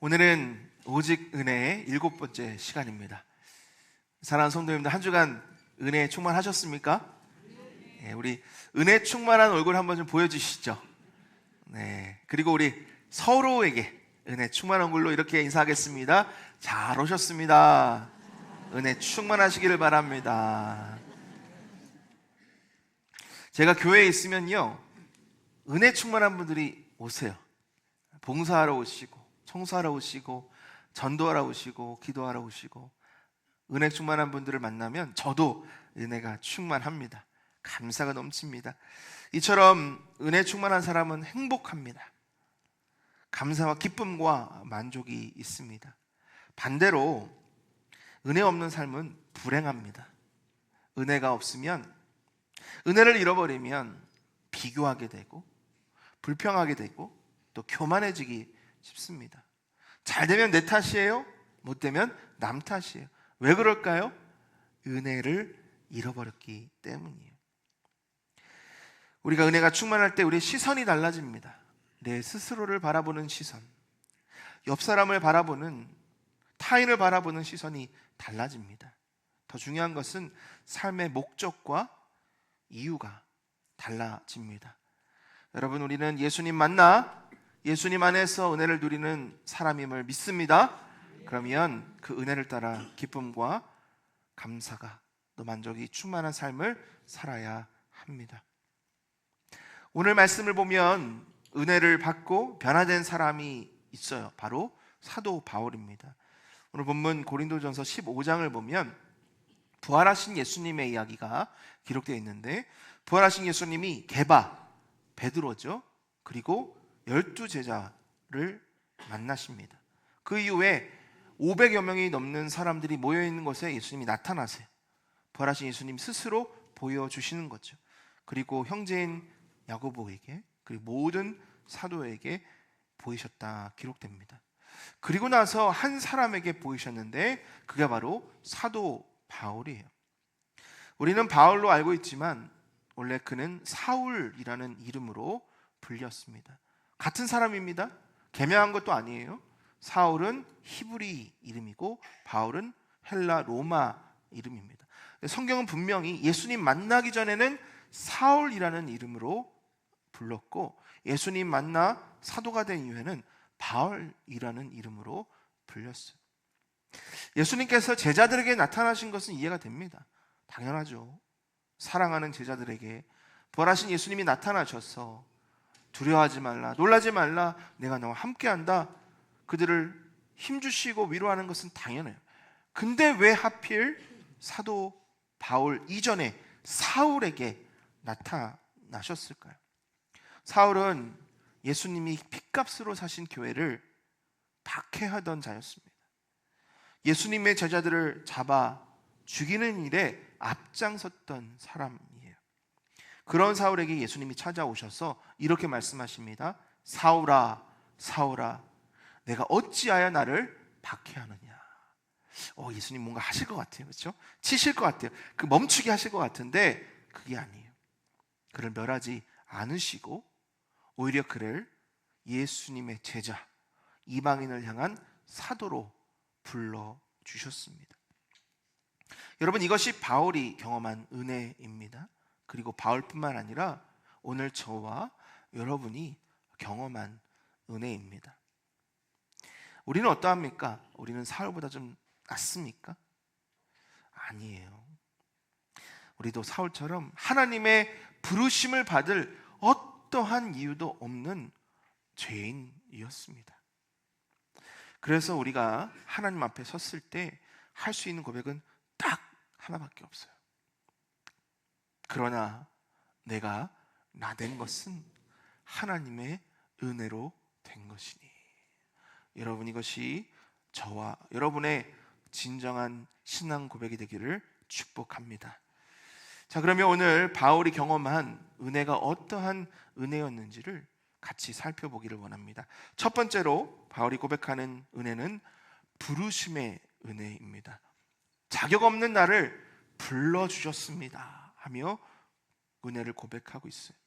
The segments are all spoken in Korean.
오늘은 오직 은혜의 7번째 시간입니다. 사랑하는 성도님들, 한 주간 은혜에 충만하셨습니까? 네, 우리 은혜 충만한 얼굴 한번 좀 보여주시죠. 네, 그리고 우리 서로에게 은혜 충만한 얼굴로 이렇게 인사하겠습니다. 잘 오셨습니다. 은혜 충만하시기를 바랍니다. 제가 교회에 있으면요, 은혜 충만한 분들이 오세요. 봉사하러 오시고, 청소하러 오시고, 전도하러 오시고, 기도하러 오시고, 은혜 충만한 분들을 만나면 저도 은혜가 충만합니다. 감사가 넘칩니다. 이처럼 은혜 충만한 사람은 행복합니다. 감사와 기쁨과 만족이 있습니다. 반대로 은혜 없는 삶은 불행합니다. 은혜가 없으면, 은혜를 잃어버리면 비교하게 되고 불평하게 되고 또 교만해지기 쉽습니다. 잘 되면 내 탓이에요, 못 되면 남 탓이에요. 왜 그럴까요? 은혜를 잃어버렸기 때문이에요. 우리가 은혜가 충만할 때 우리의 시선이 달라집니다. 내 스스로를 바라보는 시선, 옆 사람을 바라보는, 타인을 바라보는 시선이 달라집니다. 더 중요한 것은 삶의 목적과 이유가 달라집니다. 여러분, 우리는 예수님 만나 예수님 안에서 은혜를 누리는 사람임을 믿습니다. 그러면 그 은혜를 따라 기쁨과 감사가, 또 만족이 충만한 삶을 살아야 합니다. 오늘 말씀을 보면 은혜를 받고 변화된 사람이 있어요. 바로 사도 바울입니다. 오늘 본문 고린도전서 15장을 보면 부활하신 예수님의 이야기가 기록되어 있는데, 부활하신 예수님이 게바, 베드로죠, 그리고 12제자를 만나십니다. 그 이후에 500여 명이 넘는 사람들이 모여있는 곳에 예수님이 나타나세요. 부활하신 예수님 스스로 보여주시는 거죠. 그리고 형제인 야고보에게, 그리고 모든 사도에게 보이셨다 기록됩니다. 그리고 나서 한 사람에게 보이셨는데 그게 바로 사도 바울이에요. 우리는 바울로 알고 있지만 원래 그는 사울이라는 이름으로 불렸습니다. 같은 사람입니다. 개명한 것도 아니에요. 사울은 히브리 이름이고 바울은 헬라 로마 이름입니다. 성경은 분명히 예수님 만나기 전에는 사울이라는 이름으로 불렀고, 예수님 만나 사도가 된 이후에는 바울이라는 이름으로 불렸어요. 예수님께서 제자들에게 나타나신 것은 이해가 됩니다. 당연하죠. 사랑하는 제자들에게 부활하신 예수님이 나타나셔서 두려워하지 말라, 놀라지 말라, 내가 너와 함께한다, 그들을 힘주시고 위로하는 것은 당연해요. 근데 왜 하필 사도 바울 이전에 사울에게 나타나셨을까요? 사울은 예수님이 핏값으로 사신 교회를 박해하던 자였습니다. 예수님의 제자들을 잡아 죽이는 일에 앞장섰던 사람이에요. 그런 사울에게 예수님이 찾아오셔서 이렇게 말씀하십니다. 사울아, 사울아, 내가 어찌하여 나를 박해하느냐. 예수님 뭔가 하실 것 같아요. 그렇죠? 치실 것 같아요. 그 멈추게 하실 것 같은데 그게 아니에요. 그를 멸하지 않으시고 오히려 그를 예수님의 제자, 이방인을 향한 사도로 불러주셨습니다. 여러분, 이것이 바울이 경험한 은혜입니다. 그리고 바울뿐만 아니라 오늘 저와 여러분이 경험한 은혜입니다. 우리는 어떠합니까? 우리는 사울보다 좀 낫습니까? 아니에요. 우리도 사울처럼 하나님의 부르심을 받을 어떠한 이유도 없는 죄인이었습니다. 그래서 우리가 하나님 앞에 섰을 때 할 수 있는 고백은 딱 하나밖에 없어요. 그러나 내가 나된 것은 하나님의 은혜로 된 것이니. 여러분, 이것이 저와 여러분의 진정한 신앙 고백이 되기를 축복합니다. 자, 그러면 오늘 바울이 경험한 은혜가 어떠한 은혜였는지를 같이 살펴보기를 원합니다. 첫 번째로 바울이 고백하는 은혜는 부르심의 은혜입니다. 자격 없는 나를 불러주셨습니다 하며 은혜를 고백하고 있어요.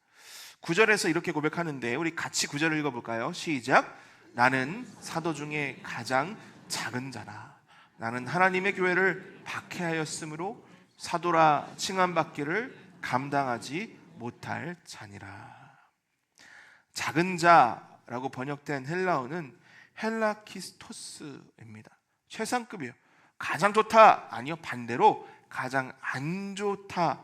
9절에서 이렇게 고백하는데 우리 같이 9절을 읽어볼까요? 시작. 나는 사도 중에 가장 작은 자라. 나는 하나님의 교회를 박해하였으므로 사도라 칭함받기를 감당하지 못할 자니라. 작은 자라고 번역된 헬라어는 헬라키스토스입니다. 최상급이에요. 가장 좋다? 아니요, 반대로 가장 안 좋다,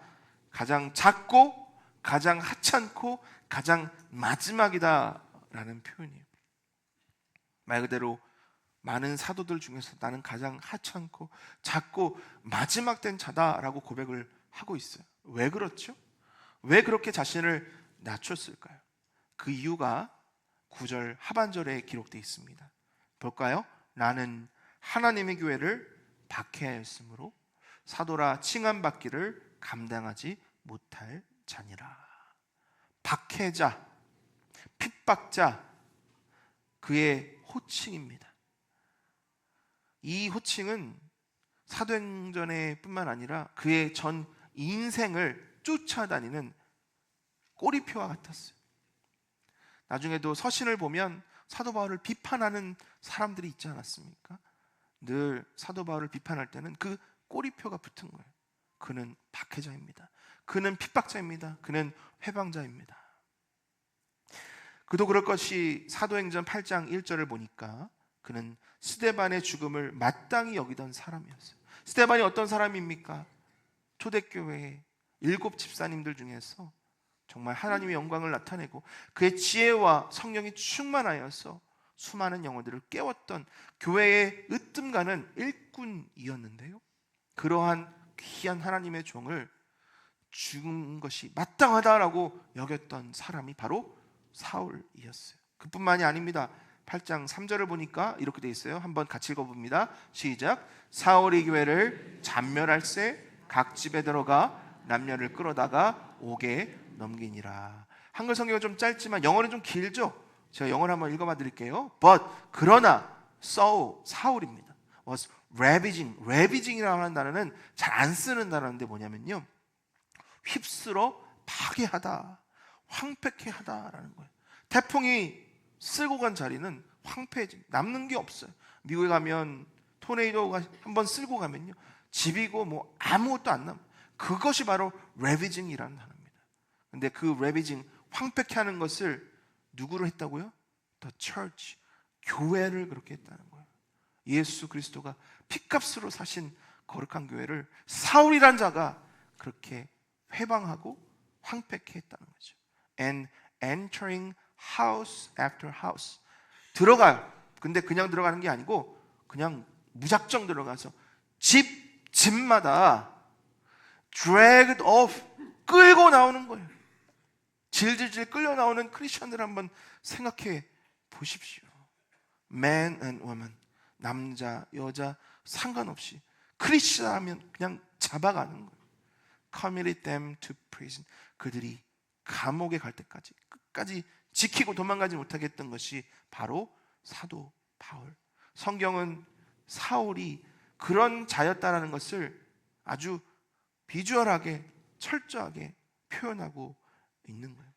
가장 작고 가장 하찮고 가장 마지막이다 라는 표현이에요. 말 그대로 많은 사도들 중에서 나는 가장 하찮고 작고 마지막 된 자다라고 고백을 하고 있어요. 왜 그렇죠? 왜 그렇게 자신을 낮췄을까요? 그 이유가 9절 하반절에 기록되어 있습니다. 볼까요? 나는 하나님의 교회를 박해하였으므로 사도라 칭함받기를 감당하지 못할 자니라. 박해자, 핍박자, 그의 호칭입니다. 이 호칭은 사도행전에 뿐만 아니라 그의 전 인생을 쫓아다니는 꼬리표와 같았어요. 나중에도 서신을 보면 사도 바울을 비판하는 사람들이 있지 않았습니까? 늘 사도 바울을 비판할 때는 그 꼬리표가 붙은 거예요. 그는 박해자입니다. 그는 핍박자입니다. 그는 회방자입니다. 그도 그럴 것이 사도행전 8장 1절을 보니까 그는 스데반의 죽음을 마땅히 여기던 사람이었어요. 스데반이 어떤 사람입니까? 초대교회의 7 집사님들 중에서 정말 하나님의 영광을 나타내고 그의 지혜와 성령이 충만하여서 수많은 영혼들을 깨웠던 교회의 으뜸가는 일꾼이었는데요, 그러한 귀한 하나님의 종을 죽은 것이 마땅하다라고 여겼던 사람이 바로 사울이었어요. 그뿐만이 아닙니다. 8장 3절을 보니까 이렇게 돼 있어요. 한번 같이 읽어봅니다. 시작. 사울이 교회를 잔멸할세 각 집에 들어가 남녀를 끌어다가 옥에 넘기니라. 한글 성경은 좀 짧지만 영어는 좀 길죠. 제가 영어를 한번 읽어봐 드릴게요. But 그러나 사울입니다. was ravaging이라고 하는 단어는 잘 안 쓰는 단어인데 뭐냐면요, 휩쓸어 파괴하다, 황폐케 하다라는 거예요. 태풍이 쓸고 간 자리는 황폐해진, 남는 게 없어요. 미국에 가면 토네이도가 한번 쓸고 가면요, 집이고 뭐 아무것도 안 남. 그것이 바로 ravaging이라는 단어입니다. 근데 그 ravaging, 황폐케 하는 것을 누구로 했다고요? The church, 교회를 그렇게 했다는 거예요. 예수 그리스도가 핏값으로 사신 거룩한 교회를 사울이란 자가 그렇게 회방하고 황폐케 했다는 거죠. And entering house after house, 들어가요. 근데 그냥 들어가는 게 아니고 그냥 무작정 들어가서 집마다 dragged off, 끌고 나오는 거예요. 질질질 끌려 나오는 크리스천들 한번 생각해 보십시오. Man and woman, 남자 여자 상관없이 크리스천하면 그냥 잡아가는 거예요. Committed them to prison, 그들이 감옥에 갈 때까지 끝까지 지키고 도망가지 못하게 했던 것이 바로 사도 바울. 성경은 사울이 그런 자였다라는 것을 아주 비주얼하게 철저하게 표현하고 있는 거예요.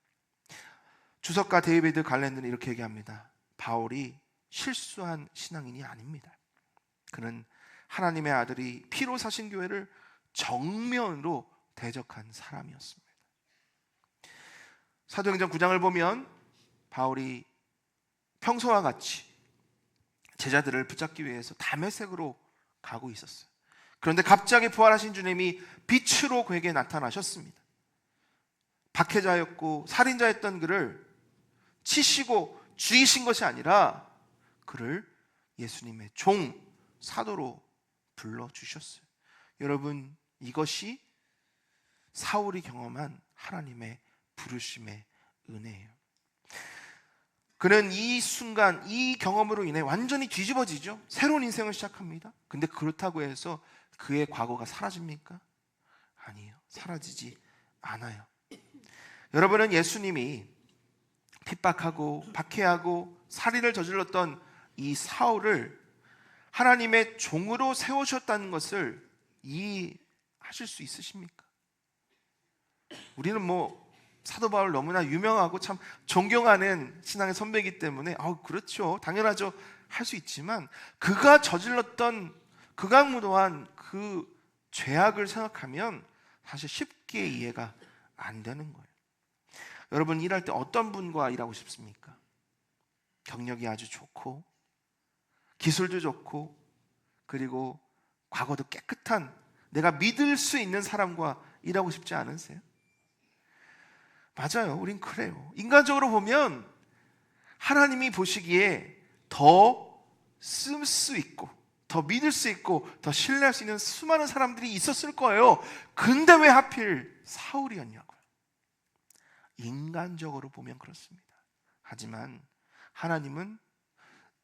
주석가 데이비드 갈랜드는 이렇게 얘기합니다. 바울이 실수한 신앙인이 아닙니다. 그는 하나님의 아들이 피로 사신 교회를 정면으로 대적한 사람이었습니다. 사도행전 9장을 보면 바울이 평소와 같이 제자들을 붙잡기 위해서 다메섹으로 가고 있었어요. 그런데 갑자기 부활하신 주님이 빛으로 그에게 나타나셨습니다. 박해자였고 살인자였던 그를 치시고 죽이신 것이 아니라 그를 예수님의 종, 사도로 불러주셨어요. 여러분, 이것이 사울이 경험한 하나님의 부르심의 은혜예요. 그는 이 순간, 이 경험으로 인해 완전히 뒤집어지죠. 새로운 인생을 시작합니다. 근데 그렇다고 해서 그의 과거가 사라집니까? 아니에요. 사라지지 않아요. 여러분은 예수님이 핍박하고 박해하고 살인을 저질렀던 이 사울을 하나님의 종으로 세우셨다는 것을 이해하실 수 있으십니까? 우리는 뭐 사도 바울 너무나 유명하고 참 존경하는 신앙의 선배이기 때문에 그렇죠, 당연하죠 할 수 있지만, 그가 저질렀던 극악무도한 그 죄악을 생각하면 사실 쉽게 이해가 안 되는 거예요. 여러분, 일할 때 어떤 분과 일하고 싶습니까? 경력이 아주 좋고 기술도 좋고 그리고 과거도 깨끗한, 내가 믿을 수 있는 사람과 일하고 싶지 않으세요? 맞아요, 우린 그래요. 인간적으로 보면 하나님이 보시기에 더 쓸 수 있고 더 믿을 수 있고 더 신뢰할 수 있는 수많은 사람들이 있었을 거예요. 근데 왜 하필 사울이었냐고요. 인간적으로 보면 그렇습니다. 하지만 하나님은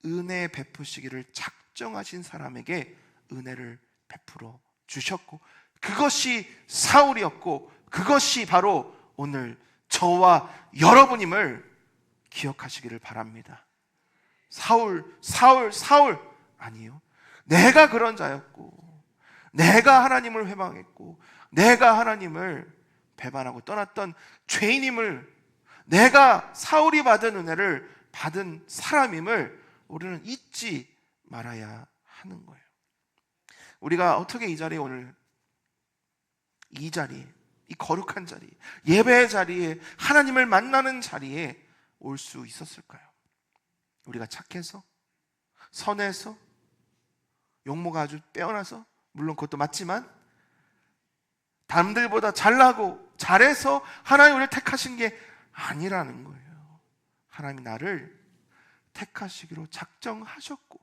은혜 베푸시기를 작정하신 사람에게 은혜를 베풀어 주셨고, 그것이 사울이었고 그것이 바로 오늘 저와 여러분임을 기억하시기를 바랍니다. 사울 아니요, 내가 그런 자였고 내가 하나님을 회방했고 내가 하나님을 배반하고 떠났던 죄인임을, 내가 사울이 받은 은혜를 받은 사람임을 우리는 잊지 말아야 하는 거예요. 우리가 어떻게 이 자리에 오늘, 이 자리에, 이 거룩한 자리, 예배의 자리에, 하나님을 만나는 자리에 올 수 있었을까요? 우리가 착해서, 선해서, 용모가 아주 빼어나서, 물론 그것도 맞지만 남들보다 잘나고 잘해서 하나님 우리를 택하신 게 아니라는 거예요. 하나님이 나를 택하시기로 작정하셨고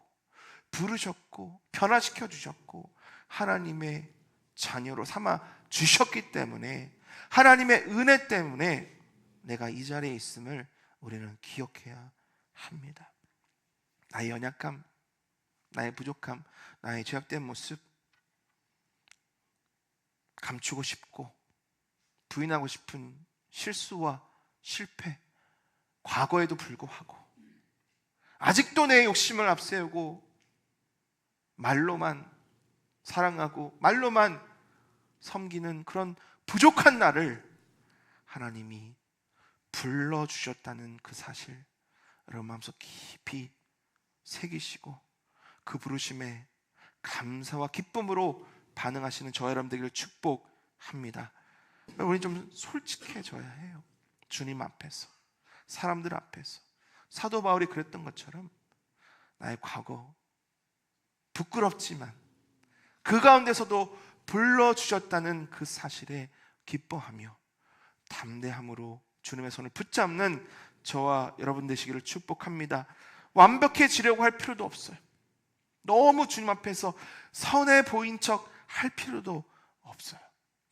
부르셨고 변화시켜 주셨고 하나님의 자녀로 삼아 주셨기 때문에, 하나님의 은혜 때문에 내가 이 자리에 있음을 우리는 기억해야 합니다. 나의 연약함, 나의 부족함, 나의 죄악된 모습 감추고 싶고 부인하고 싶은 실수와 실패, 과거에도 불구하고 아직도 내 욕심을 앞세우고 말로만 사랑하고 말로만 섬기는 그런 부족한 나를 하나님이 불러주셨다는 그 사실, 여러분 마음속 깊이 새기시고 그 부르심에 감사와 기쁨으로 반응하시는 저와 여러분 되기를 축복합니다. 우리 좀 솔직해져야 해요. 주님 앞에서, 사람들 앞에서. 사도 바울이 그랬던 것처럼 나의 과거 부끄럽지만 그 가운데서도 불러주셨다는 그 사실에 기뻐하며 담대함으로 주님의 손을 붙잡는 저와 여러분 되시기를 축복합니다. 완벽해지려고 할 필요도 없어요. 너무 주님 앞에서 선해 보인 척 할 필요도 없어요.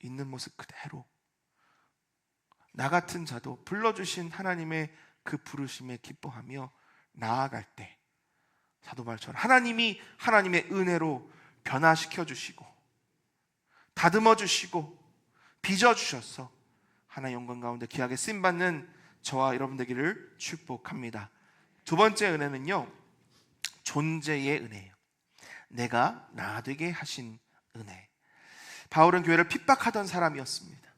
있는 모습 그대로 나 같은 자도 불러주신 하나님의 그 부르심에 기뻐하며 나아갈 때 사도 바울처럼 하나님이 하나님의 은혜로 변화시켜 주시고 다듬어 주시고 빚어 주셔서 하나의 영광 가운데 귀하게 쓰임받는 저와 여러분 되기를 축복합니다. 두 번째 은혜는요, 존재의 은혜예요. 내가 나 되게 하신 은혜. 바울은 교회를 핍박하던 사람이었습니다.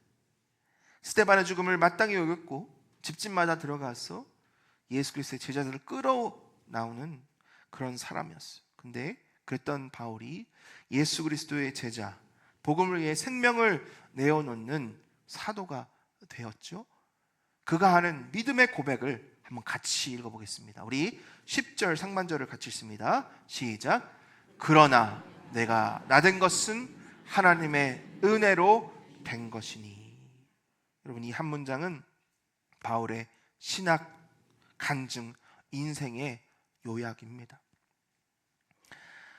스데반의 죽음을 마땅히 여겼고 집집마다 들어가서 예수 그리스도의 제자들을 끌어나오는 그런 사람이었어요. 근데 그랬던 바울이 예수 그리스도의 제자, 복음을 위해 생명을 내어놓는 사도가 되었죠. 그가 하는 믿음의 고백을 한번 같이 읽어보겠습니다. 우리 10절 상반절을 같이 읽습니다. 시작. 그러나 내가 나된 것은 하나님의 은혜로 된 것이니. 여러분, 이 한 문장은 바울의 신학, 간증, 인생의 요약입니다.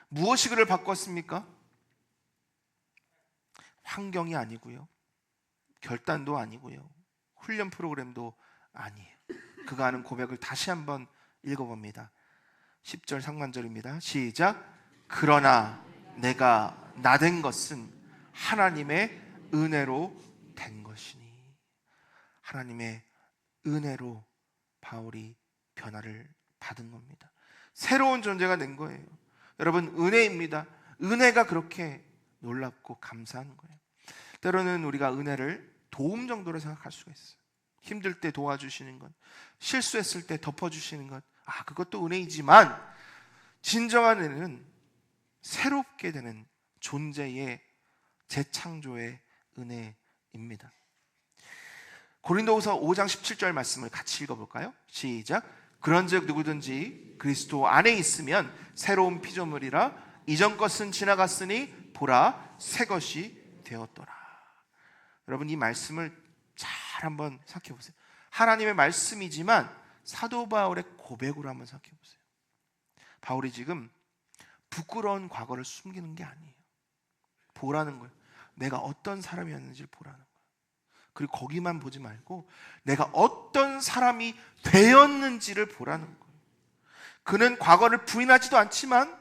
무엇이 그를 바꿨습니까? 환경이 아니고요, 결단도 아니고요, 훈련 프로그램도 아니에요. 그가 하는 고백을 다시 한번 읽어봅니다. 10절 상반절입니다. 시작. 그러나 내가 나된 것은 하나님의 은혜로 된 것이니. 하나님의 은혜로 바울이 변화를 받은 겁니다. 새로운 존재가 된 거예요. 여러분, 은혜입니다. 은혜가 그렇게 놀랍고 감사한 거예요. 때로는 우리가 은혜를 도움 정도로 생각할 수가 있어요. 힘들 때 도와주시는 것, 실수했을 때 덮어주시는 것, 그것도 은혜이지만 진정한 은혜는 새롭게 되는 존재의 재창조의 은혜입니다. 고린도후서 5장 17절 말씀을 같이 읽어볼까요? 시작. 그런즉 누구든지 그리스도 안에 있으면 새로운 피조물이라 이전 것은 지나갔으니 보라 새 것이 되었더라. 여러분, 이 말씀을 잘 한번 생각해 보세요. 하나님의 말씀이지만 사도 바울의 고백으로 한번 생각해 보세요. 바울이 지금 부끄러운 과거를 숨기는 게 아니에요. 보라는 거예요. 내가 어떤 사람이었는지를 보라는 거예요. 그리고 거기만 보지 말고 내가 어떤 사람이 되었는지를 보라는 거예요. 그는 과거를 부인하지도 않지만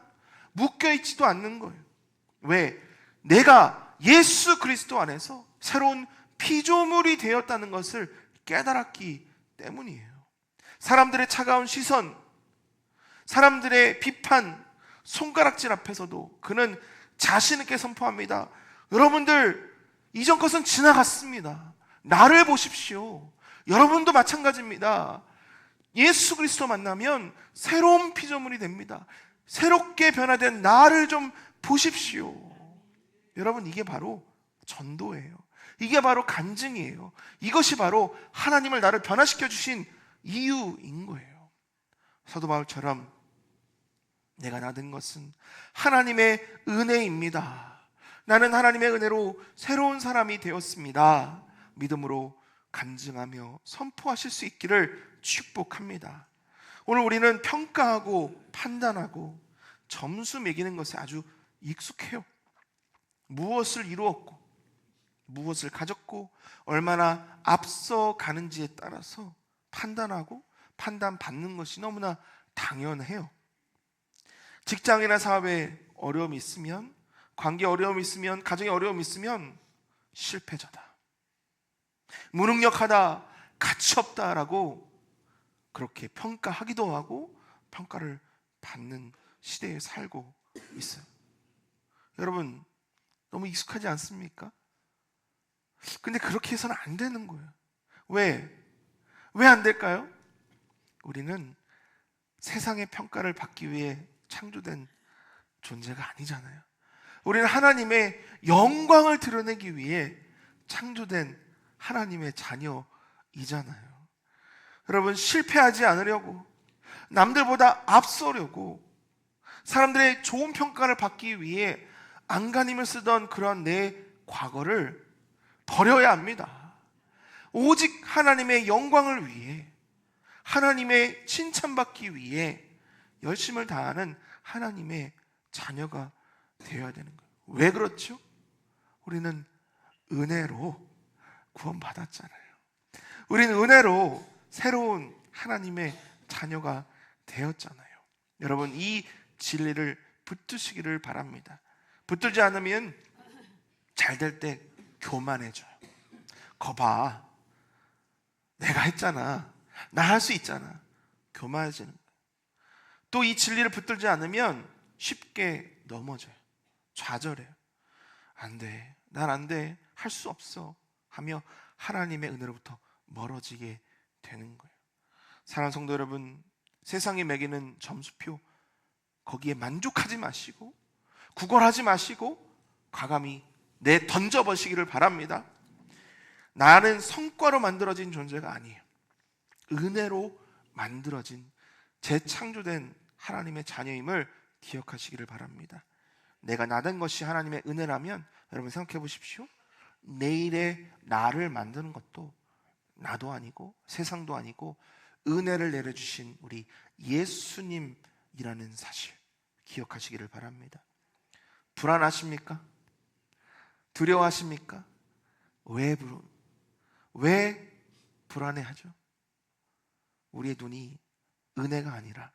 묶여있지도 않는 거예요. 왜? 내가 예수 그리스도 안에서 새로운 피조물이 되었다는 것을 깨달았기 때문이에요. 사람들의 차가운 시선, 사람들의 비판, 손가락질 앞에서도 그는 자신 있게 선포합니다. 여러분들, 이전 것은 지나갔습니다. 나를 보십시오. 여러분도 마찬가지입니다. 예수 그리스도 만나면 새로운 피조물이 됩니다. 새롭게 변화된 나를 좀 보십시오. 여러분, 이게 바로 전도예요. 이게 바로 간증이에요. 이것이 바로 하나님을 나를 변화시켜 주신 이유인 거예요. 사도 바울처럼 내가 나된 것은 하나님의 은혜입니다. 나는 하나님의 은혜로 새로운 사람이 되었습니다. 믿음으로 간증하며 선포하실 수 있기를 축복합니다. 오늘 우리는 평가하고 판단하고 점수 매기는 것에 아주 익숙해요. 무엇을 이루었고 무엇을 가졌고 얼마나 앞서가는지에 따라서 판단하고 판단받는 것이 너무나 당연해요. 직장이나 사업에 어려움이 있으면, 관계 어려움이 있으면, 가정에 어려움이 있으면 실패자다, 무능력하다, 가치없다라고 그렇게 평가하기도 하고 평가를 받는 시대에 살고 있어요. 여러분, 너무 익숙하지 않습니까? 근데 그렇게 해서는 안 되는 거예요. 왜 안 될까요? 우리는 세상의 평가를 받기 위해 창조된 존재가 아니잖아요. 우리는 하나님의 영광을 드러내기 위해 창조된 하나님의 자녀이잖아요. 여러분, 실패하지 않으려고, 남들보다 앞서려고, 사람들의 좋은 평가를 받기 위해 안간힘을 쓰던 그런 내 과거를 버려야 합니다. 오직 하나님의 영광을 위해, 하나님의 칭찬받기 위해 열심을 다하는 하나님의 자녀가 되어야 되는 거예요. 왜 그렇죠? 우리는 은혜로 구원받았잖아요. 우리는 은혜로 새로운 하나님의 자녀가 되었잖아요. 여러분, 이 진리를 붙드시기를 바랍니다. 붙들지 않으면 잘 될 때 교만해져요. 거봐, 내가 했잖아, 나 할 수 있잖아, 교만해지는 거예요. 또 이 진리를 붙들지 않으면 쉽게 넘어져요. 좌절해요. 안 돼, 난 안 돼, 할 수 없어 하며 하나님의 은혜로부터 멀어지게 되는 거예요. 사랑하는 성도 여러분, 세상이 매기는 점수표, 거기에 만족하지 마시고 구걸하지 마시고 과감히 던져버시기를 바랍니다. 나는 성과로 만들어진 존재가 아니에요. 은혜로 만들어진 재창조된 하나님의 자녀임을 기억하시기를 바랍니다. 내가 나된 것이 하나님의 은혜라면 여러분 생각해 보십시오. 내일의 나를 만드는 것도 나도 아니고 세상도 아니고 은혜를 내려주신 우리 예수님이라는 사실 기억하시기를 바랍니다. 불안하십니까? 두려워하십니까? 왜 불안해하죠? 우리의 눈이 은혜가 아니라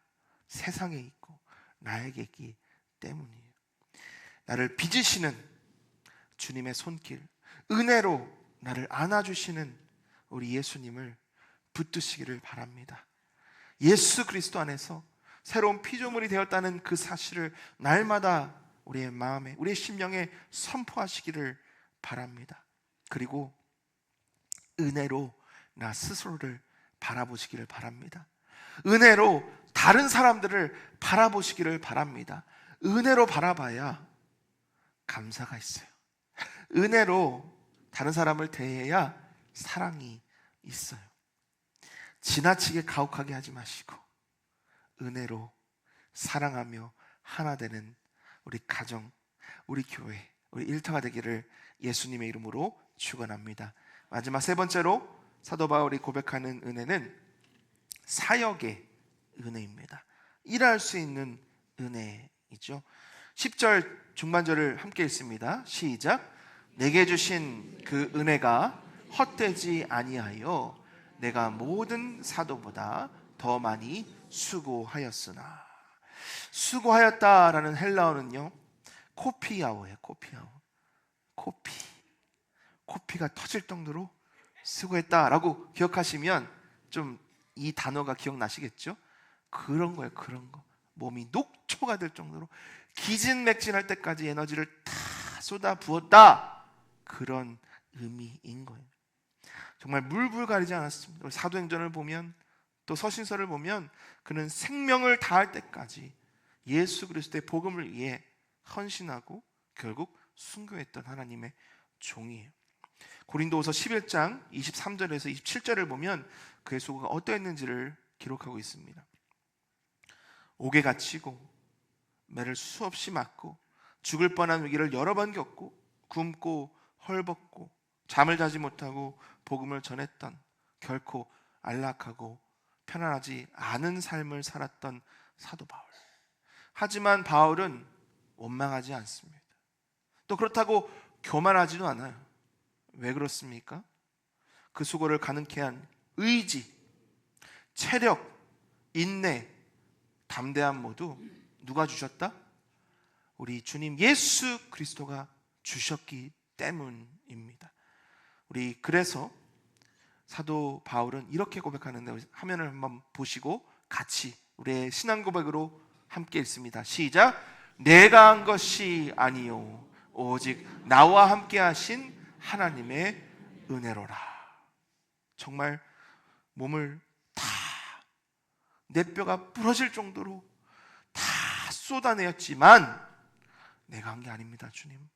세상에 있고 나에게 있기 때문이에요. 나를 빚으시는 주님의 손길, 은혜로 나를 안아주시는 우리 예수님을 붙드시기를 바랍니다. 예수 그리스도 안에서 새로운 피조물이 되었다는 그 사실을 날마다 우리의 마음에, 우리의 심령에 선포하시기를 바랍니다. 그리고 은혜로 나 스스로를 바라보시기를 바랍니다. 은혜로 다른 사람들을 바라보시기를 바랍니다. 은혜로 바라봐야 감사가 있어요. 은혜로 다른 사람을 대해야 사랑이 있어요. 지나치게 가혹하게 하지 마시고 은혜로 사랑하며 하나 되는 우리 가정, 우리 교회, 우리 일터가 되기를 예수님의 이름으로 축원합니다. 마지막 세 번째로 사도 바울이 고백하는 은혜는 사역의 은혜입니다. 일할 수 있는 은혜이죠. 10절 중반절을 함께 읽습니다. 시작. 내게 주신 그 은혜가 헛되지 아니하여 내가 모든 사도보다 더 많이 수고하였으나. 수고하였다라는 헬라어는요, 코피아오예요. 코피가 터질 정도로 수고했다라고 기억하시면 좀 이 단어가 기억나시겠죠? 그런 거예요. 그런 거. 몸이 녹초가 될 정도로 기진맥진할 때까지 에너지를 다 쏟아 부었다, 그런 의미인 거예요. 정말 물불 가리지 않았습니다. 사도행전을 보면, 또 서신서를 보면 그는 생명을 다할 때까지 예수 그리스도의 복음을 위해 헌신하고 결국 순교했던 하나님의 종이에요. 고린도후서 11장 23절에서 27절을 보면 그의 수고가 어떠했는지를 기록하고 있습니다. 옥에 갇히고 매를 수없이 맞고 죽을 뻔한 위기를 여러 번 겪고 굶고 헐벗고 잠을 자지 못하고 복음을 전했던, 결코 안락하고 편안하지 않은 삶을 살았던 사도 바울. 하지만 바울은 원망하지 않습니다. 또 그렇다고 교만하지도 않아요. 왜 그렇습니까? 그 수고를 가능케 한 의지, 체력, 인내, 담대함 모두 누가 주셨다? 우리 주님 예수 그리스도가 주셨기 때문입니다. 우리 그래서 사도 바울은 이렇게 고백하는데, 화면을 한번 보시고 같이 우리의 신앙 고백으로 함께 읽습니다. 시작. 내가 한 것이 아니요 오직 나와 함께 하신 하나님의 은혜로라. 정말 몸을 다, 내 뼈가 부러질 정도로 다 쏟아내었지만 내가 한 게 아닙니다. 주님,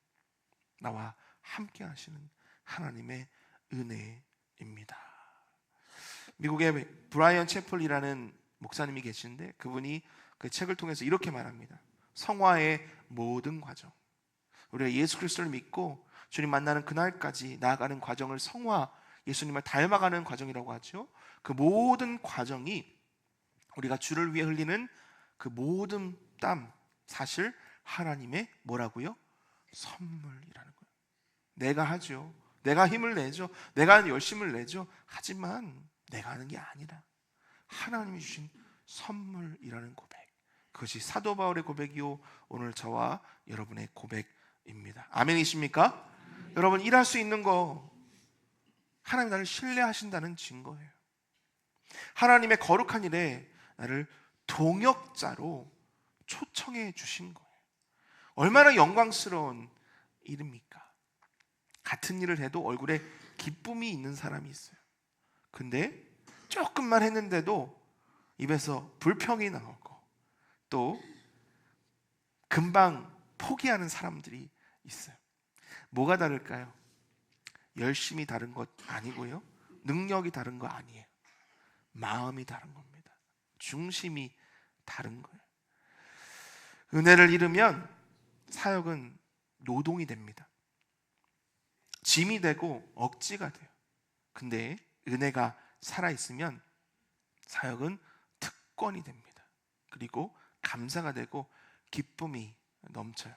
나와 함께 하시는 하나님의 은혜입니다. 미국의 브라이언 채플이라는 목사님이 계신데, 그분이 그 책을 통해서 이렇게 말합니다. 성화의 모든 과정, 우리가 예수 그리스도를 믿고 주님 만나는 그날까지 나아가는 과정을 성화, 예수님을 닮아가는 과정이라고 하죠. 그 모든 과정이 우리가 주를 위해 흘리는 그 모든 땀, 사실 하나님의 뭐라고요? 선물이라는 거예요. 내가 하죠. 내가 힘을 내죠. 내가 열심을 내죠. 하지만 내가 하는 게 아니라 하나님이 주신 선물이라는 고백, 그것이 사도 바울의 고백이요 오늘 저와 여러분의 고백입니다. 아멘이십니까? 여러분, 일할 수 있는 거 하나님 나를 신뢰하신다는 증거예요. 하나님의 거룩한 일에 나를 동역자로 초청해 주신 거예요. 얼마나 영광스러운 일입니까? 같은 일을 해도 얼굴에 기쁨이 있는 사람이 있어요. 근데 조금만 했는데도 입에서 불평이 나오고 또 금방 포기하는 사람들이 있어요. 뭐가 다를까요? 열심이 다른 것 아니고요, 능력이 다른 거 아니에요. 마음이 다른 겁니다. 중심이 다른 거예요. 은혜를 잃으면 사역은 노동이 됩니다. 짐이 되고 억지가 돼요. 근데 은혜가 살아있으면 사역은 특권이 됩니다. 그리고 감사가 되고 기쁨이 넘쳐요.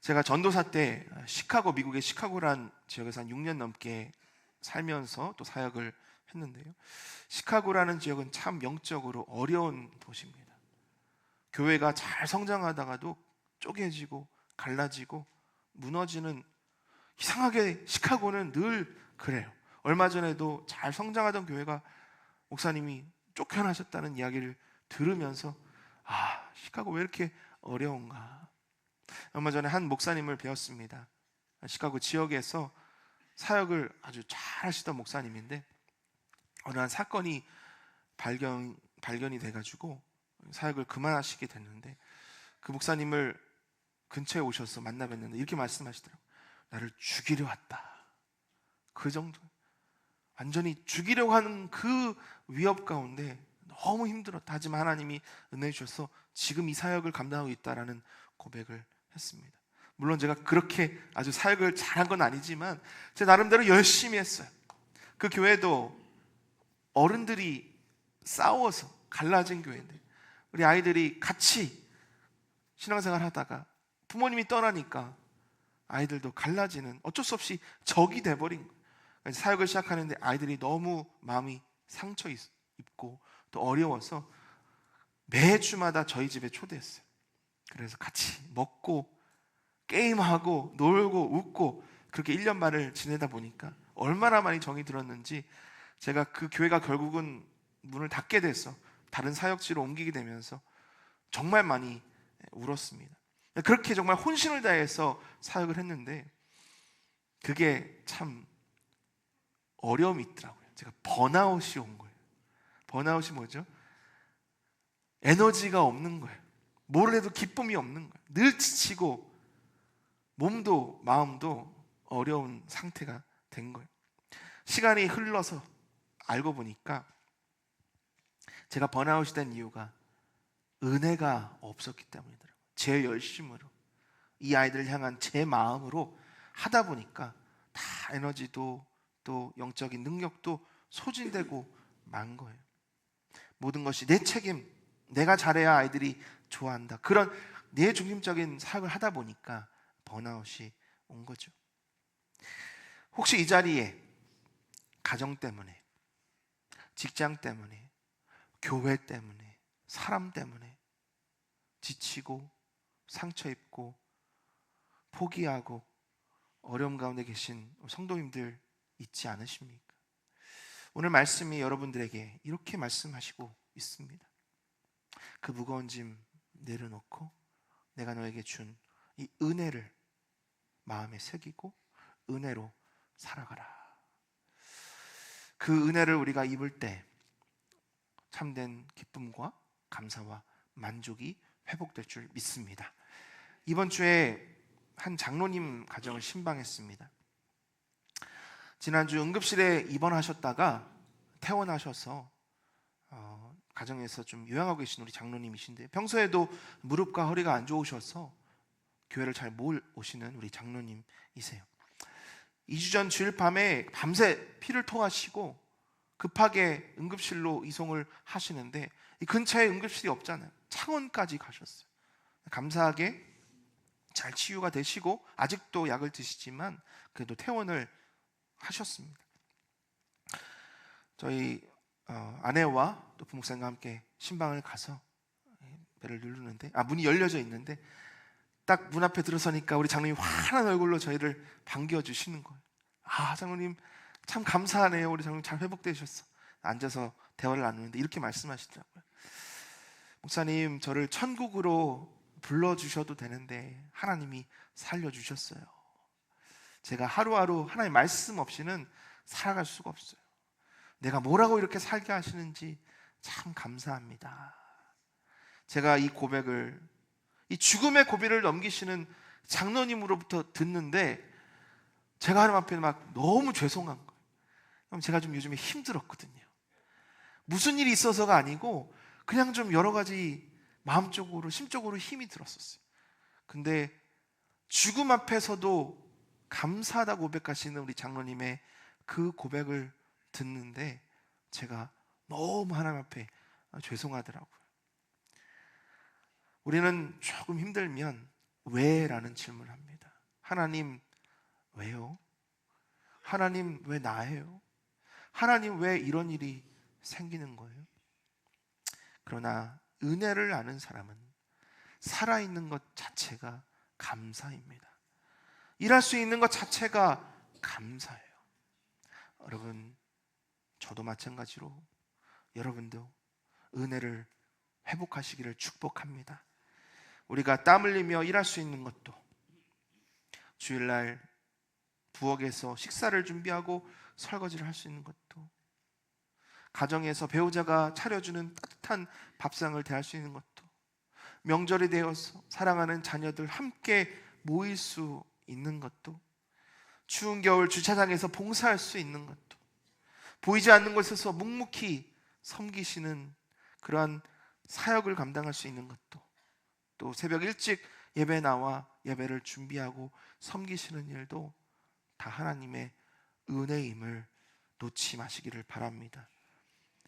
제가 전도사 때 시카고, 미국의 시카고란 지역에서 한 6년 넘게 살면서 또 사역을 했는데요, 시카고라는 지역은 참 영적으로 어려운 도시입니다. 교회가 잘 성장하다가도 쪼개지고 갈라지고 무너지는, 이상하게 시카고는 늘 그래요. 얼마 전에도 잘 성장하던 교회가 목사님이 쫓겨나셨다는 이야기를 들으면서 시카고 왜 이렇게 어려운가. 얼마 전에 한 목사님을 배웠습니다. 시카고 지역에서 사역을 아주 잘 하시던 목사님인데 어느 한 사건이 발견이 돼가지고 사역을 그만하시게 됐는데, 그 목사님을 근처에 오셔서 만나 뵀는데 이렇게 말씀하시더라고요. 나를 죽이려 왔다. 그 정도, 완전히 죽이려고 하는 그 위협 가운데 너무 힘들었다. 하지만 하나님이 은혜 주셔서 지금 이 사역을 감당하고 있다라는 고백을 했습니다. 물론 제가 그렇게 아주 사역을 잘한 건 아니지만 제 나름대로 열심히 했어요. 그 교회도 어른들이 싸워서 갈라진 교회인데, 우리 아이들이 같이 신앙생활 하다가 부모님이 떠나니까 아이들도 갈라지는, 어쩔 수 없이 적이 돼버린 거예요. 사역을 시작하는데 아이들이 너무 마음이 상처 입고 또 어려워서 매주마다 저희 집에 초대했어요. 그래서 같이 먹고 게임하고 놀고 웃고 그렇게 1년 반을 지내다 보니까 얼마나 많이 정이 들었는지, 제가 그 교회가 결국은 문을 닫게 돼서 다른 사역지로 옮기게 되면서 정말 많이 울었습니다. 그렇게 정말 혼신을 다해서 사역을 했는데 그게 참 어려움이 있더라고요. 제가 번아웃이 온 거예요. 번아웃이 뭐죠? 에너지가 없는 거예요. 뭘 해도 기쁨이 없는 거예요. 늘 지치고 몸도 마음도 어려운 상태가 된 거예요. 시간이 흘러서 알고 보니까 제가 번아웃이 된 이유가 은혜가 없었기 때문이더라고요. 제 열심으로, 이 아이들을 향한 제 마음으로 하다 보니까 다 에너지도 또 영적인 능력도 소진되고 만 거예요. 모든 것이 내 책임, 내가 잘해야 아이들이 좋아한다, 그런 내 중심적인 사역을 하다 보니까 번아웃이 온 거죠. 혹시 이 자리에 가정 때문에, 직장 때문에, 교회 때문에, 사람 때문에 지치고 상처 입고 포기하고 어려움 가운데 계신 성도님들 있지 않으십니까? 오늘 말씀이 여러분들에게 이렇게 말씀하시고 있습니다. 그 무거운 짐 내려놓고 내가 너에게 준 이 은혜를 마음에 새기고 은혜로 살아가라. 그 은혜를 우리가 입을 때 참된 기쁨과 감사와 만족이 회복될 줄 믿습니다. 이번 주에 한 장로님 가정을 신방했습니다. 지난주 응급실에 입원하셨다가 퇴원하셔서 가정에서 좀 요양하고 계신 우리 장로님이신데, 평소에도 무릎과 허리가 안 좋으셔서 교회를 잘 못 오시는 우리 장로님이세요. 2주 전 주일 밤에 밤새 피를 토하시고 급하게 응급실로 이송을 하시는데 이 근처에 응급실이 없잖아요. 창원까지 가셨어요. 감사하게 잘 치유가 되시고 아직도 약을 드시지만 그래도 퇴원을 하셨습니다. 저희 아내와 또 부목사님과 함께 신방을 가서 배를 누르는데 문이 열려져 있는데 딱 문 앞에 들어서니까 우리 장로님이 환한 얼굴로 저희를 반겨주시는 거예요. 장로님 참 감사하네요. 우리 장로님 잘 회복되셨어. 앉아서 대화를 나누는데 이렇게 말씀하시더라고요. 목사님, 저를 천국으로 불러주셔도 되는데 하나님이 살려주셨어요. 제가 하루하루 하나님 말씀 없이는 살아갈 수가 없어요. 내가 뭐라고 이렇게 살게 하시는지 참 감사합니다. 제가 이 고백을, 이 죽음의 고비를 넘기시는 장로님으로부터 듣는데 제가 하나님 앞에 막 너무 죄송한 거예요. 그럼 제가 좀 요즘에 힘들었거든요. 무슨 일이 있어서가 아니고 그냥 좀 여러 가지 마음적으로 심적으로 힘이 들었었어요. 근데 죽음 앞에서도 감사하다고 고백하시는 우리 장로님의 그 고백을 듣는데 제가 너무 하나님 앞에 죄송하더라고요. 우리는 조금 힘들면 왜? 라는 질문을 합니다. 하나님 왜요? 하나님 왜 나예요? 하나님 왜 이런 일이 생기는 거예요? 그러나 은혜를 아는 사람은 살아있는 것 자체가 감사입니다. 일할 수 있는 것 자체가 감사해요. 여러분, 저도 마찬가지로 여러분도 은혜를 회복하시기를 축복합니다. 우리가 땀 흘리며 일할 수 있는 것도, 주일날 부엌에서 식사를 준비하고 설거지를 할 수 있는 것도, 가정에서 배우자가 차려주는 따뜻한 밥상을 대할 수 있는 것도, 명절이 되어서 사랑하는 자녀들 함께 모일 수 있는 것도, 추운 겨울 주차장에서 봉사할 수 있는 것도, 보이지 않는 곳에서 묵묵히 섬기시는 그러한 사역을 감당할 수 있는 것도, 또 새벽 일찍 예배 나와 예배를 준비하고 섬기시는 일도 다 하나님의 은혜임을 놓지 마시기를 바랍니다.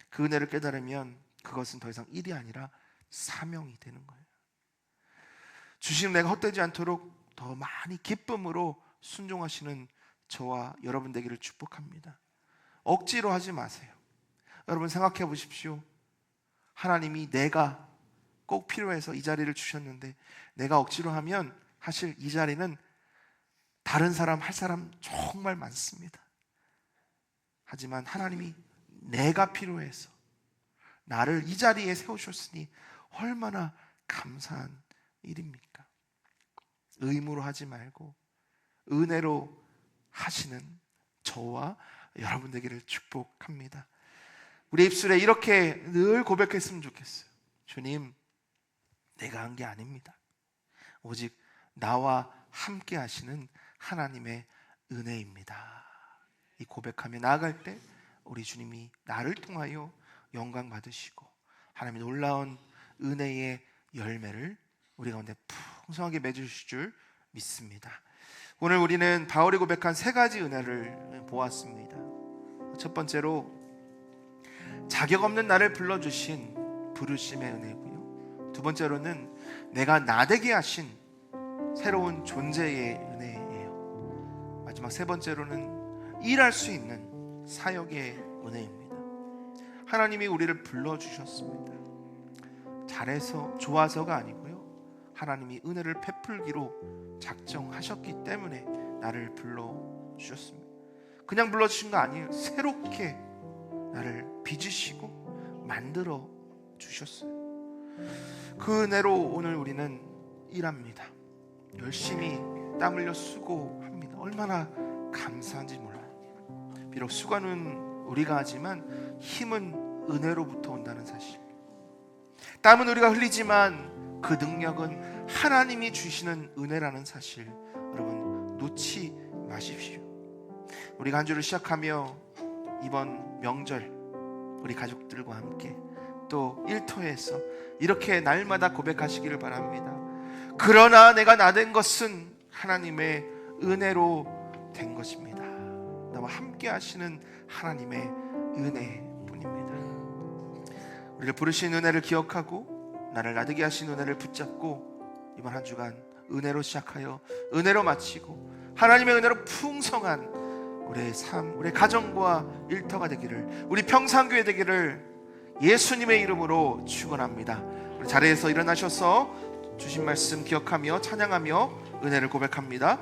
그 은혜를 깨달으면 그것은 더 이상 일이 아니라 사명이 되는 거예요. 주신 은혜가 헛되지 않도록 더 많이 기쁨으로 순종하시는 저와 여러분 되기를 축복합니다. 억지로 하지 마세요. 여러분 생각해 보십시오. 하나님이 내가 꼭 필요해서 이 자리를 주셨는데 내가 억지로 하면 사실 이 자리는 다른 사람 할 사람 정말 많습니다. 하지만 하나님이 내가 필요해서 나를 이 자리에 세우셨으니 얼마나 감사한 일입니까? 의무로 하지 말고 은혜로 하시는 저와 여러분 되기를 축복합니다. 우리 입술에 이렇게 늘 고백했으면 좋겠어요. 주님, 내가 한 게 아닙니다. 오직 나와 함께 하시는 하나님의 은혜입니다. 이 고백하며 나아갈 때 우리 주님이 나를 통하여 영광 받으시고 하나님의 놀라운 은혜의 열매를 우리 가운데 풍성하게 맺으실 줄 믿습니다. 오늘 우리는 바울이 고백한 세 가지 은혜를 보았습니다. 첫 번째로 자격 없는 나를 불러주신 부르심의 은혜고요. 두 번째로는 내가 나되게 하신 새로운 존재의 은혜예요. 마지막 세 번째로는 일할 수 있는 사역의 은혜입니다. 하나님이 우리를 불러주셨습니다. 잘해서 좋아서가 아니고요, 하나님이 은혜를 베풀기로 작정하셨기 때문에 나를 불러주셨습니다. 그냥 불러주신 거 아니에요. 새롭게 나를 빚으시고 만들어 주셨어요. 그 은혜로 오늘 우리는 일합니다. 열심히 땀 흘려 수고합니다. 얼마나 감사한지 몰라요. 비록 수고는 우리가 하지만 힘은 은혜로부터 온다는 사실, 땀은 우리가 흘리지만 그 능력은 하나님이 주시는 은혜라는 사실, 여러분 놓지 마십시오. 우리가 한 주를 시작하며 이번 명절 우리 가족들과 함께 또 일터에서 이렇게 날마다 고백하시기를 바랍니다. 그러나 내가 나된 것은 하나님의 은혜로 된 것입니다. 나와 함께 하시는 하나님의 은혜뿐입니다. 우리를 부르신 은혜를 기억하고 나를 나되게 하신 은혜를 붙잡고 이번 한 주간 은혜로 시작하여 은혜로 마치고 하나님의 은혜로 풍성한 우리의 삶, 우리의 가정과 일터가 되기를, 우리 평산교회 되기를 예수님의 이름으로 축원합니다. 우리 자리에서 일어나셔서 주신 말씀 기억하며 찬양하며 은혜를 고백합니다.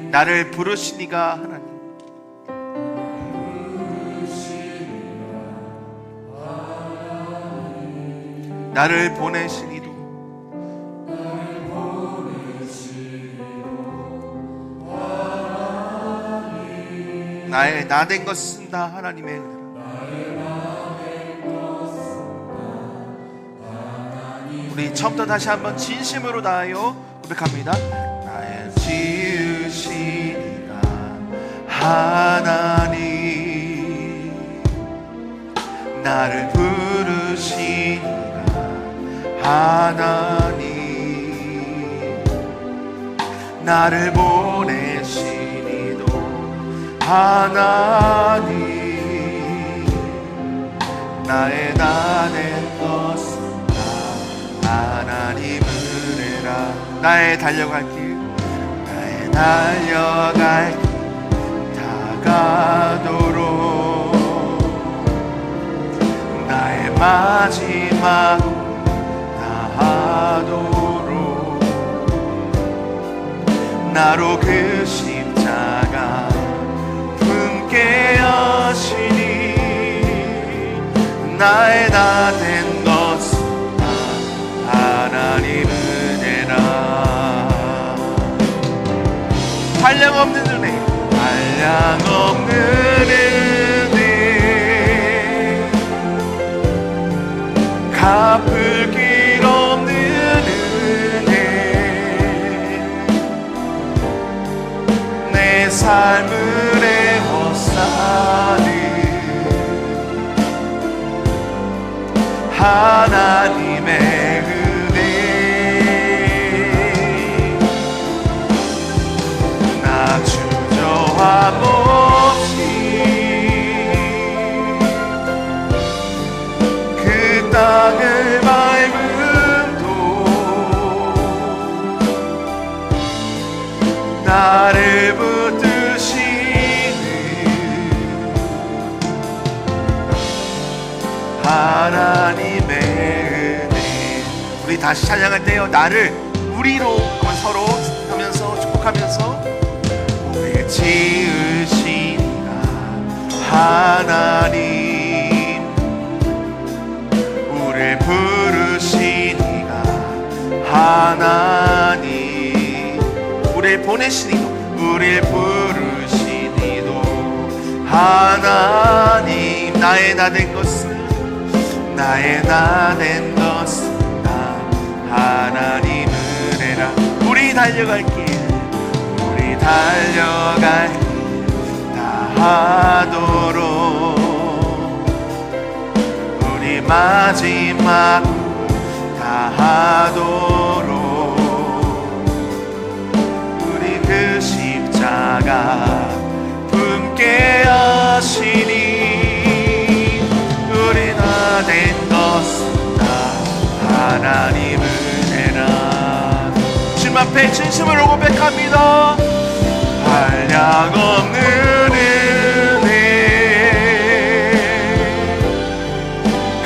나를 부르시니가 하나님, 나를 보내시니도 나의 나된 것은 다 하나님의 은혜라. 우리 처음부터 다시 한번 진심으로 다하여 고백합니다. 나의 지으시니가 하나님, 나를 부르시니가 하나님, 나를 보내시니도 하나님, 나의 나된 것은 다 하나님 은혜라. 나의 달려갈 길, 나의 달려갈 길 다가도록, 나의 마지막 나하도록, 나로 그 십자가 품게 하시니 나의 나 된 것은 다 하나님 은혜라. 한량없는 은혜, 한량없는 은혜, 갚을 길 없는 은혜, 내 삶을 에워싸는 하나님의 은혜, 나 주저함 없이 그 땅을 밟음도 나를 붙드시는 하나님의 은혜. 우리 다시 찬양할 때요, 나를 우리로 한번 서로 하면서 축복하면서, 우리 지으시니가 하나님, 우리를 부르시니가 하나님, 우리를 보내시니도, 우리를 부르시니도 하나님, 나의 나 된 것은, 나의 나 된 것은 다 하나님 은혜라. 우리 달려갈 길, 우리 달려갈 길 다 하도록, 우리 마지막 다 하도록, 우리 그 십자가 품게 하시니, 우리 다 된 것은 다 하나님 은혜라. 주님 앞에 진심으로 고백합니다. 한량없는 은혜,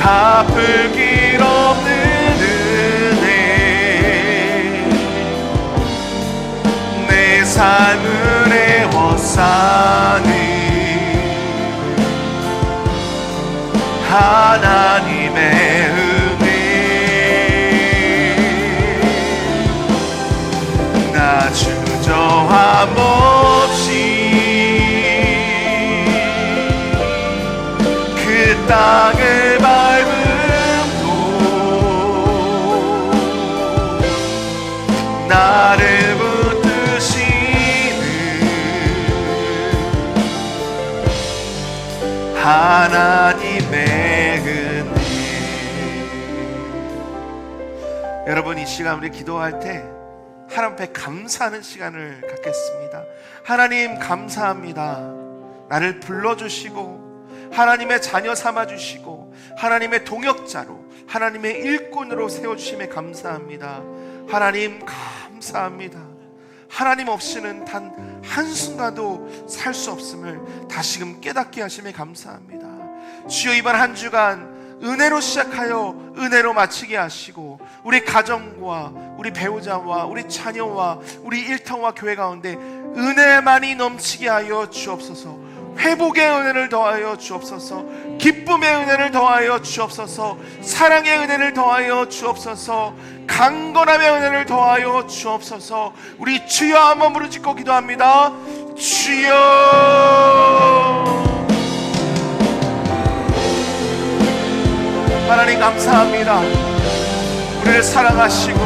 갚을 길 없는 은혜, 내 삶을 에워싸는 하나님의 은혜, 나 주저함 없이 그 땅을 밟음도 나를 붙드시는 하나님의 은혜. 여러분, 이 시간 우리 기도할 때 하나님 앞에 감사하는 시간을 갖겠습니다. 하나님 감사합니다. 나를 불러주시고 하나님의 자녀 삼아주시고 하나님의 동역자로, 하나님의 일꾼으로 세워주심에 감사합니다. 하나님 감사합니다. 하나님 없이는 단 한순간도 살 수 없음을 다시금 깨닫게 하심에 감사합니다. 주여, 이번 한 주간 은혜로 시작하여 은혜로 마치게 하시고, 우리 가정과 우리 배우자와 우리 자녀와 우리 일터와 교회 가운데 은혜만이 넘치게 하여 주옵소서. 회복의 은혜를 더하여 주옵소서. 기쁨의 은혜를 더하여 주옵소서. 사랑의 은혜를 더하여 주옵소서. 강건함의 은혜를 더하여 주옵소서. 우리 주여 한번 부르짖고 기도합니다. 주여, 하나님 감사합니다. 우리를 사랑하시고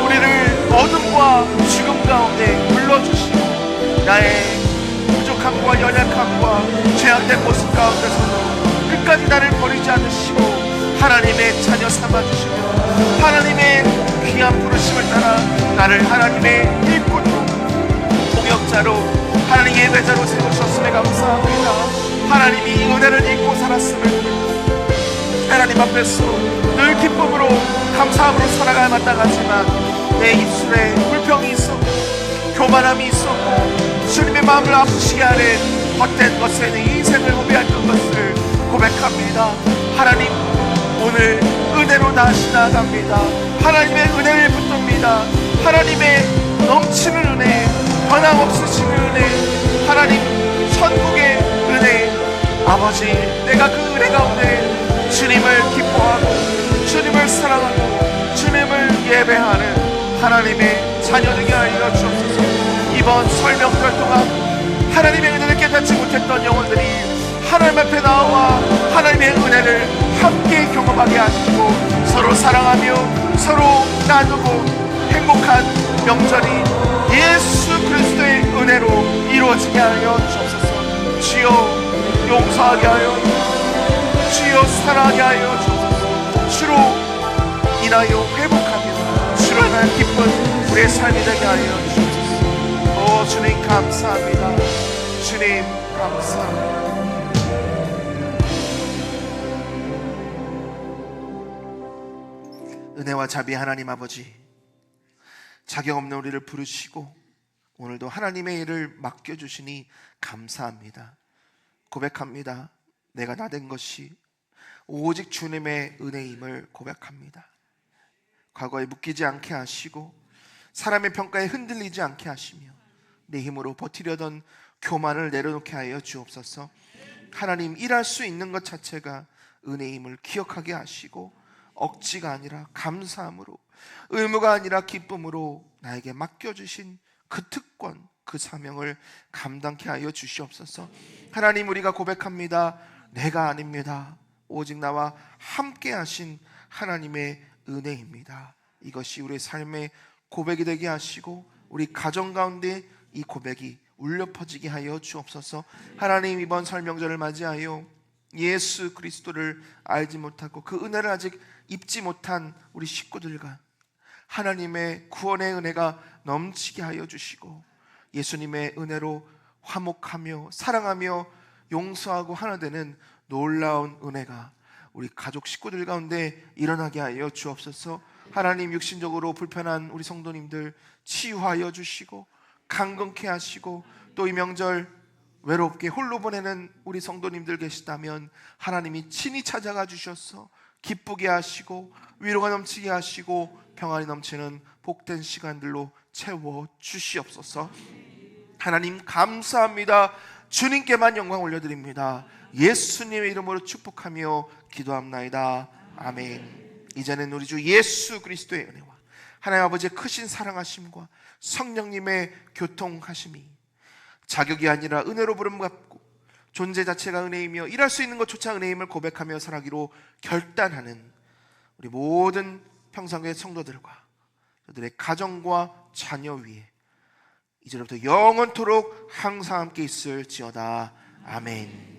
우리를 어둠과 죽음 가운데 불러주시고, 나의 부족함과 연약함과 죄악된 모습 가운데서도 끝까지 나를 버리지 않으시고 하나님의 자녀 삼아주시고, 하나님의 귀한 부르심을 따라 나를 하나님의 일꾼으로, 동역자로, 하나님의 예배자로 세우셨음에 감사합니다. 하나님이 은혜를 잊고 살았음을 하나님 앞에서 늘 기쁨으로 감사함으로 살아가야 마땅하지만, 내 입술에 불평이 있었고 교만함이 있었고 주님의 마음을 아프시게 하는 헛된 것에 내 인생을 후회했던 것을 고백합니다. 하나님, 오늘 은혜로 다시 나아갑니다. 하나님의 은혜를 붙듭니다. 하나님의 넘치는 은혜, 변함없으신 은혜, 하나님 천국의 은혜, 아버지, 내가 그 은혜 가운데 주님을 기뻐하고 주님을 사랑하고 주님을 예배하는 하나님의 자녀 되게 하여 주옵소서. 이번 설명절 동안 하나님의 은혜를 깨닫지 못했던 영혼들이 하나님 앞에 나와 하나님의 은혜를 함께 경험하게 하시고 서로 사랑하며 서로 나누고 행복한 명절이 예수 그리스도의 은혜로 이루어지게 하여 주옵소서. 주여 용서하게 하여 주여 사랑하게 하여 주옵소서. 주로 인하여 회복하며 주로 인하여 기쁜 우리의 삶이 되게 하여 주옵소서. 주님 감사합니다. 주님 감사합니다. 은혜와 자비 하나님 아버지, 자격 없는 우리를 부르시고 오늘도 하나님의 일을 맡겨주시니 감사합니다. 고백합니다. 내가 나된 것이 오직 주님의 은혜임을 고백합니다. 과거에 묶이지 않게 하시고 사람의 평가에 흔들리지 않게 하시며 내 힘으로 버티려던 교만을 내려놓게 하여 주옵소서. 하나님, 일할 수 있는 것 자체가 은혜임을 기억하게 하시고 억지가 아니라 감사함으로, 의무가 아니라 기쁨으로 나에게 맡겨주신 그 특권, 그 사명을 감당케 하여 주시옵소서. 하나님, 우리가 고백합니다. 내가 아닙니다. 오직 나와 함께 하신 하나님의 은혜입니다. 이것이 우리의 삶의 고백이 되게 하시고 우리 가정 가운데 이 고백이 울려 퍼지게 하여 주옵소서. 하나님, 이번 설명절을 맞이하여 예수 그리스도를 알지 못하고 그 은혜를 아직 입지 못한 우리 식구들과 하나님의 구원의 은혜가 넘치게 하여 주시고 예수님의 은혜로 화목하며 사랑하며 용서하고 하나 되는 놀라운 은혜가 우리 가족 식구들 가운데 일어나게 하여 주옵소서. 하나님, 육신적으로 불편한 우리 성도님들 치유하여 주시고 강건케 하시고 또 이 명절 외롭게 홀로 보내는 우리 성도님들 계시다면 하나님이 친히 찾아가 주셔서 기쁘게 하시고 위로가 넘치게 하시고 평안이 넘치는 복된 시간들로 채워 주시옵소서. 하나님 감사합니다. 주님께만 영광 올려드립니다. 예수님의 이름으로 축복하며 기도합나이다. 아멘. 이제는 우리 주 예수 그리스도의 은혜와 하나님 아버지의 크신 사랑하심과 성령님의 교통하심이 자격이 아니라 은혜로 부름 받고 존재 자체가 은혜이며 일할 수 있는 것조차 은혜임을 고백하며 살아기로 결단하는 우리 모든 평상교회 성도들과 그들의 가정과 자녀 위에 이제부터 영원토록 항상 함께 있을지어다. 아멘.